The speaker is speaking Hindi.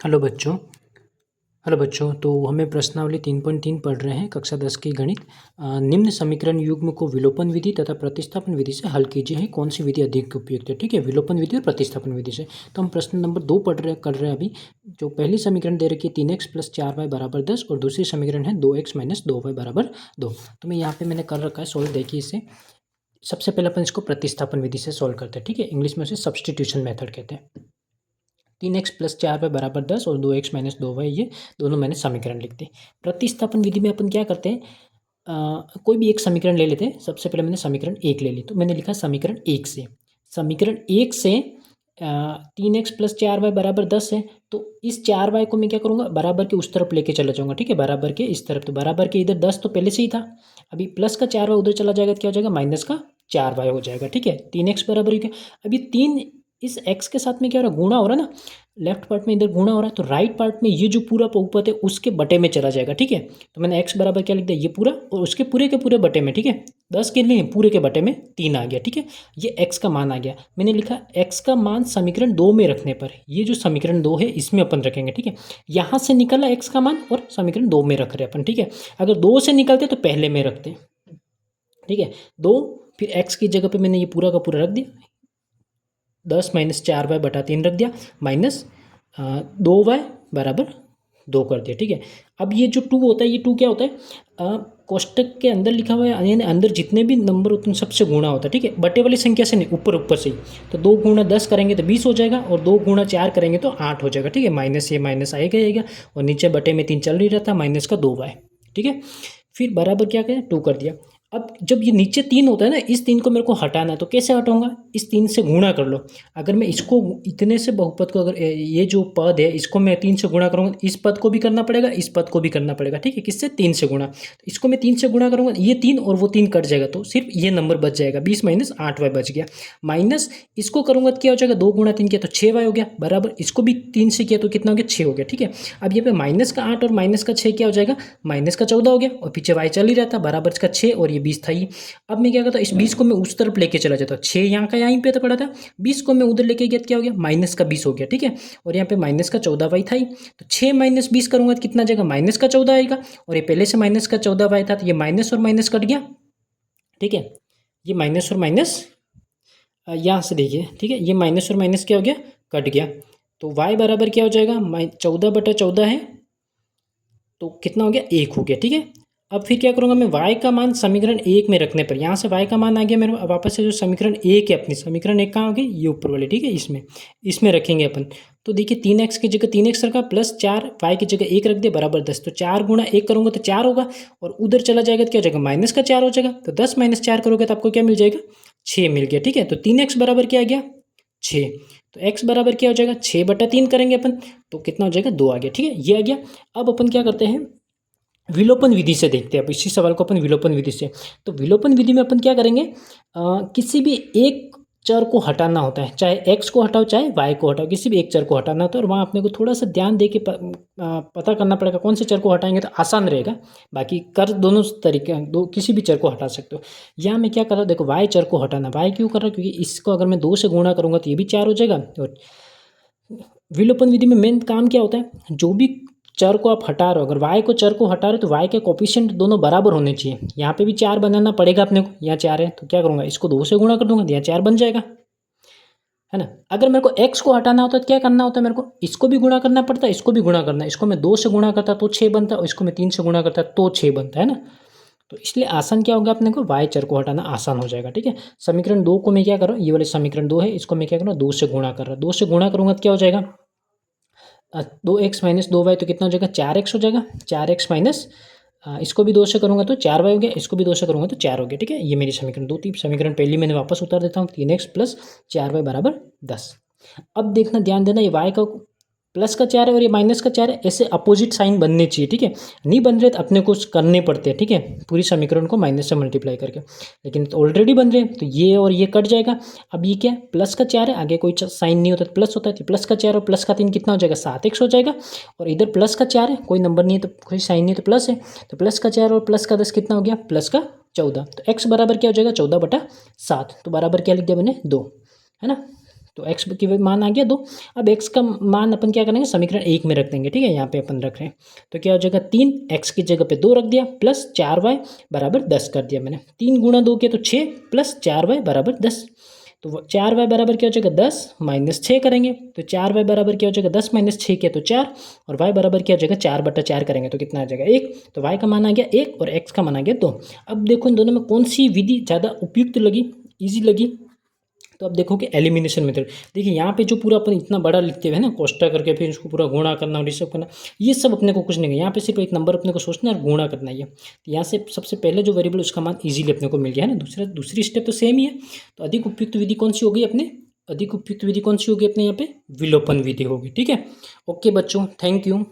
हेलो बच्चों। तो हमें प्रश्नावली 3.3 पढ़ रहे हैं, कक्षा 10 की गणित। निम्न समीकरण युग्म को विलोपन विधि तथा प्रतिस्थापन विधि से हल कीजिए है। कौन सी विधि अधिक उपयुक्त है? ठीक है, विलोपन विधि और प्रतिस्थापन विधि से। तो हम प्रश्न नंबर 2 कर रहे हैं अभी। जो पहली समीकरण दे रखी है 3x + 4y = 10 और दूसरी समीकरण है 2x - 2y = 2। तो मैं यहाँ पे मैंने कर रखा है सोल्व। देखिए इसे सबसे पहले अपन इसको प्रतिस्थापन विधि से सोल्व करते हैं। ठीक है, इंग्लिश में उसे सब्सटीट्यूशन मेथड कहते हैं। 3x + 4y = 10 और 2x - 2y, ये दोनों मैंने समीकरण लिख दी। प्रतिस्थापन विधि में अपन क्या करते हैं, कोई भी एक समीकरण ले लेते हैं। सबसे पहले मैंने समीकरण 1 ले ली, तो मैंने लिखा समीकरण 1 से 3x + 4y = 10 है। तो इस 4y को मैं क्या करूँगा, बराबर के उस तरफ लेके चला जाऊँगा। ठीक है, बराबर के इस तरफ। तो बराबर के इधर 10 तो पहले से ही था, अभी प्लस का 4y उधर चला जाएगा तो क्या हो जाएगा, माइनस का 4y हो जाएगा। ठीक है, 3x बराबर क्या, अभी 3 इस x के साथ में क्या हो रहा है, गुणा हो रहा है ना। लेफ्ट पार्ट में इधर गुणा हो रहा है, तो राइट पार्ट में ये जो पूरा बहुपद है उसके बटे में चला जाएगा। ठीक है, तो मैंने x बराबर क्या लिख दिया, ये पूरा और उसके पूरे के पूरे बटे में। ठीक है, 10 के लिए पूरे के बटे में 3 आ गया। ठीक है, ये x का मान आ गया। मैंने लिखा x का मान समीकरण 2 में रखने पर, ये जो समीकरण 2 है इसमें अपन रखेंगे। ठीक है, यहाँ से निकला x का मान और समीकरण 2 में रख रहे अपन। ठीक है, अगर 2 से निकलते तो पहले में रखते। ठीक है, 2 फिर x की जगह पे मैंने ये पूरा का पूरा रख दिया, 10 - 4y / 3 रख दिया, माइनस 2y = 2 कर दिया। ठीक है, अब ये जो 2 होता है, ये 2 क्या होता है, कोष्टक के अंदर लिखा हुआ है, यानी अंदर जितने भी नंबर होते हैं सबसे गुणा होता है। ठीक है, बटे वाली संख्या से नहीं, ऊपर से ही। तो 2 × 10 करेंगे तो 20 हो जाएगा और 2 × 4 करेंगे तो 8 हो जाएगा। ठीक है, माइनस ये माइनस आएगा और नीचे बटे में 3 चल नहीं रहता, माइनस का 2y। ठीक है, फिर बराबर क्या करें, 2 कर दिया। अब जब ये नीचे 3 होता है ना, इस 3 को मेरे को हटाना है, तो कैसे हटाऊंगा, इस 3 से गुणा कर लो। अगर मैं इसको इतने से बहुपद को, अगर ये जो पद है इसको मैं 3 से गुणा करूँगा, इस पद को भी करना पड़ेगा, इस पद को भी करना पड़ेगा। ठीक है, किससे, 3 से गुणा। तो इसको मैं 3 से गुणा करूँगा, ये 3 और वो 3 कट जाएगा, तो सिर्फ ये नंबर बच जाएगा, 20 - 8y बच गया। माइनस इसको करूँगा तो क्या हो जाएगा, 2 × 3 किया तो 6y हो गया, बराबर इसको भी 3 से किया तो कितना हो गया, 6 हो गया। ठीक है, अब ये पे माइनस का 8 और माइनस का 6 क्या हो जाएगा, माइनस का 14 हो गया, और पीछे y चल ही रहता, बराबर इसका 6 और ये 20 था ही। अब मैं क्या करता, इस 20 को मैं उस तरफ लेके चला जाता, 6 यहाँ का यहीं पे तो पड़ा था, 20 को मैं उधर लेके गया तो क्या हो गया, माइनस का 20 हो गया। ठीक है, और यहाँ पे माइनस का 14y था ही, तो 6 - 20 करूँगा तो कितना जाएगा, माइनस का 14 आएगा, और ये पहले से माइनस का 14y था, तो ये माइनस और माइनस कट गया। ठीक है, ये माइनस और माइनस यहाँ से देखिए। ठीक है, ये माइनस और माइनस क्या हो गया, कट गया। तो y बराबर क्या हो जाएगा, 14/14 है, तो कितना हो गया, 1 हो गया। ठीक है, अब फिर क्या करूँगा मैं, y का मान समीकरण 1 में रखने पर, यहाँ से y का मान आ गया मेरे वापस से, जो समीकरण 1 है अपनी, समीकरण 1 कहाँ होगी, ये ऊपर वाले। ठीक है, इसमें रखेंगे अपन। तो देखिए 3x की जगह 3x रखा, प्लस 4 y की जगह 1 रख दिया, बराबर 10। तो 4 × 1 करूँगा तो 4 होगा, और उधर चला जाएगा तो क्या हो जाएगा, माइनस का 4 हो जाएगा। तो 10 - 4 करोगे तो आपको क्या मिल जाएगा, 6 मिल गया। ठीक है, तो 3x बराबर क्या आ गया, 6। तो x बराबर क्या हो जाएगा, 6/3 करेंगे अपन, तो कितना हो जाएगा, 2 आ गया। ठीक है, ये आ गया। अब अपन क्या करते हैं, विलोपन विधि से देखते हैं। अब इसी सवाल को अपन विलोपन विधि से, तो विलोपन विधि में अपन क्या करेंगे, किसी भी एक चर को हटाना होता है, चाहे x को हटाओ चाहे y को हटाओ, किसी भी एक चर को हटाना होता है, और वहाँ अपने को थोड़ा सा ध्यान दे के पता करना पड़ेगा कौन से चर को हटाएंगे तो आसान रहेगा। बाकी कर दोनों तरीके, दो किसी भी चर को हटा सकते हो। यहाँ मैं क्या कर रहा हूँ, देखो y चर को हटाना, y क्यों कर रहा हूँ, क्योंकि इसको अगर मैं 2 से गुणा करूँगा तो ये भी 4 हो जाएगा। और विलोपन विधि में मेन काम क्या होता है, जो भी चर को आप हटा रहे हो, अगर y को चर को हटा रहे हो तो y के कोफिशिएंट दोनों बराबर होने चाहिए। यहाँ पे भी 4 बनाना पड़ेगा अपने को, यहाँ 4 है तो क्या करूँगा, इसको 2 से गुणा कर दूंगा, यहाँ 4 बन जाएगा, है ना। अगर मेरे को x को हटाना होता है तो क्या करना होता है, मेरे को इसको भी गुणा करना पड़ता है, इसको भी गुणा करना है। इसको मैं 2 से गुणा करता तो 6 बनता, और इसको मैं 3 से गुणा करता तो 6 बनता, है ना। तो इसलिए आसान क्या होगा अपने को, y चर को हटाना आसान हो जाएगा। ठीक है, समीकरण 2 को मैं क्या कर रहा हूँ, ये वाले समीकरण 2 है, इसको मैं क्या कर रहा हूँ, 2 से गुणा कर रहा हूँ। 2 से गुणा करूँगा तो क्या हो जाएगा, 2x - 2y, तो कितना हो जाएगा, 4x हो जाएगा। 4x माइनस इसको भी 2 से करूँगा तो 4y हो गया, इसको भी 2 से करूँगा तो 4 हो गया। ठीक है, ये मेरी समीकरण 2 थी। समीकरण पहली मैंने वापस उतार देता हूँ, 3x + 4y = 10। अब देखना, ध्यान देना, ये y का प्लस का 4 है और ये माइनस का 4 है, ऐसे अपोजिट साइन बनने चाहिए। ठीक है, नहीं बन रहे तो अपने को करने पड़ते हैं। ठीक है, पूरी समीकरण को माइनस से मल्टीप्लाई करके, लेकिन तो ऑलरेडी बन रहे हैं तो ये और ये कट जाएगा। अब ये क्या है, प्लस का 4 है, आगे कोई साइन नहीं होता तो प्लस होता है, तो प्लस का 4 और प्लस का 3 कितना हो जाएगा, 7x हो जाएगा। और इधर प्लस का 4 है, कोई नंबर नहीं है तो कोई साइन नहीं है तो प्लस है, तो प्लस का 4 और प्लस का 10 कितना हो गया, प्लस का 14। तो x बराबर क्या हो जाएगा, 14/7। तो बराबर क्या लिख दिया मैंने, 2, है ना। तो एक्स की मान आ गया 2। अब एक्स का मान अपन क्या करेंगे, समीकरण 1 में रख देंगे, ठीक है। यहाँ पे अपन रख रहे हैं तो क्या हो जाएगा, 3 एक्स की जगह पे 2 रख दिया प्लस 4y बराबर 10 कर दिया मैंने। 3 गुणा 2 किया तो 6 प्लस 4y बराबर 10। तो 4y बराबर क्या हो जाएगा 10 माइनस 6 करेंगे तो 4y बराबर क्या हो जाएगा 10 माइनस 6 किया तो 4 और y बराबर क्या हो जाएगा 4/4 करेंगे तो कितना आ जाएगा 1। तो y का मान आ गया 1 और x का मान आ गया 2। अब देखो इन दोनों में कौन सी विधि ज़्यादा उपयुक्त लगी, ईजी लगी। तो अब देखो कि एलिमिनेशन मेथड। देखिए यहाँ पे जो पूरा अपन इतना बड़ा लिखते हुए है ना कोष्ठक करके फिर इसको पूरा गुणा करना और ये सब करना, ये सब अपने को कुछ नहीं है। यहाँ पे सिर्फ एक नंबर अपने को सोचना है और गुणा करना ही है। तो यहाँ से सबसे पहले जो वेरिएबल उसका मान इजीली अपने को मिल गया है ना। दूसरी स्टेप तो सेम ही है। तो अधिक उपयुक्त विधि कौन सी होगी अपने, अधिक उपयुक्त विधि कौन सी होगी अपने यहाँ पे, विलोपन विधि होगी, ठीक है। ओके बच्चों, थैंक यू।